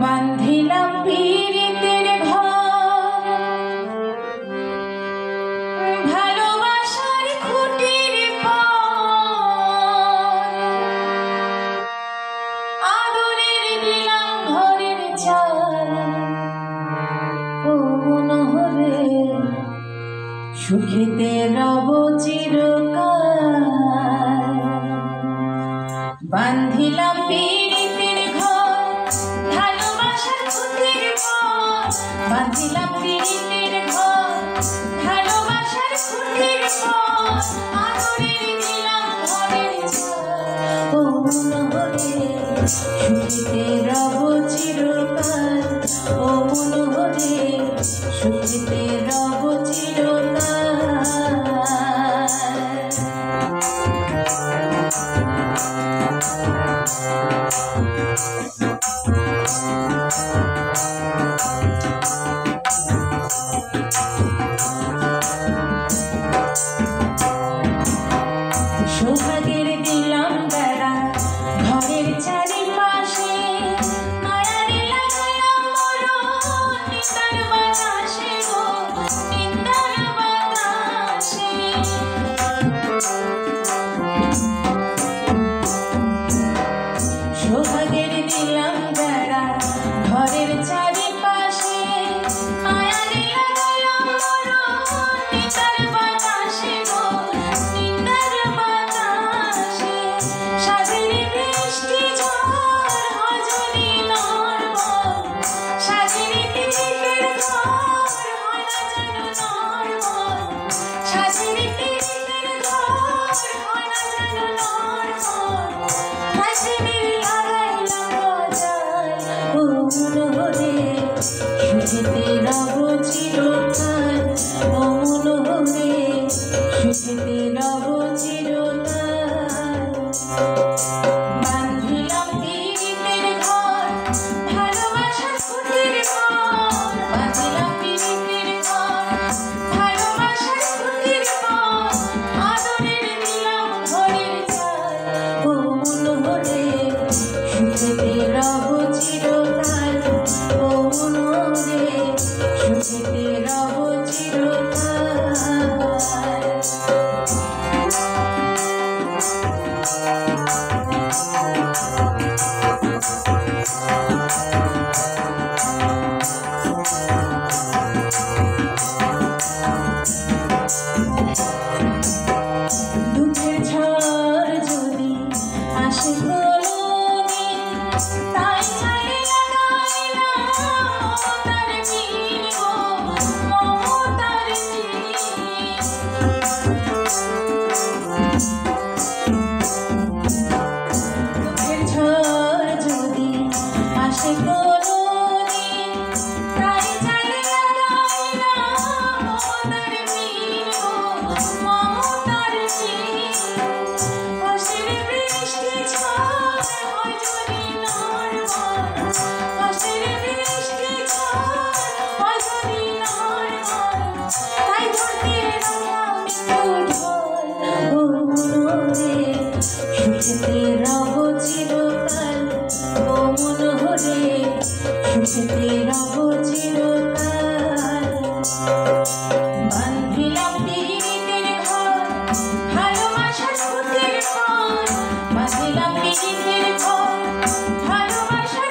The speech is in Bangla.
বান্ধিলাম পীড়িতের ঘর, ভালোবাসার খুঁটির পর, আদরের দিলাম ঘরের চাল। ও মনোহরে সুখেতে রব চিরকাল। বান্ধিলাম পীড়িতের ঘর, ভালোবাসার খুঁটির পর, বান্ধিলাম পীড়িতের ঘর, ভালোবাসার খুঁটির পর, আদরের দিলাম ঘরের চাল। ও মনোহরে সুখেতে রব চিরকাল। ও মনোহরে সুখেতে রব চিরকাল। সৌভাগ্যের দিলাম বেড়া ঘরের চারিপাশে, মায়ার লাগাইলাম মরণ নিন্দার বাতাসে গো, নিন্দার বাতাসে। সৌভাগ্যের দিলাম বেড়া ঘরের চারিপাশে, মায়ার লাগাইলাম মরণ নিন্দার বাতাসে গো, নিন্দার বাতাসে। সাজের বৃষ্টি ঝড় হজনি নরবর, সাজের তিরিকের ঘর হয় না যেন নরবর, সাজের তিরিকের ঘর হয় না যেন নরবর। হাসিনের লাগাইলাম গজাল। ও মনোহরে সুখেতে রব চিরকাল। ও মনোহরে সুখেতে রব চিরকাল। বান্ধিলাম পীড়িতের ঘর, ভালোবাসার খুঁটির পর, বান্ধিলাম পীড়িতের ঘর, ভালোবাসার খুঁটির পর, আদরের দিলাম ঘরের চাল। ও মনোহরে সুখেতে রব চিরকাল। ও মনোহরে সুখেতে রব চিরকাল। দুঃখের ঝড় যদি আসে কোনোদিন, তাই ছাড়ে লাগাইলাম মমতার নীল গো, মমতার নীল। দুঃখের ঝড় যদি আসে কোনোদিন, তাই ছাড়ে লাগাইলাম মমতার নীল গো, মমতার নীল। হাসির বৃষ্টি ঝড় হয় যদি নরবর, হাসির বৃষ্টি ঝড় হয় যদি নরবর, তাই ধরতে রাখলাম মৃত্যু ঢল। ও মনোহরে সুখেতে রব চিরকাল। ও মনোহরে সুখেতে রব চিরকাল। বান্ধিলাম পীড়িতের ঘর, ভালোবাসার খুঁটির পর, বান্ধিলাম পীড়িতের ঘর, ভালোবাসার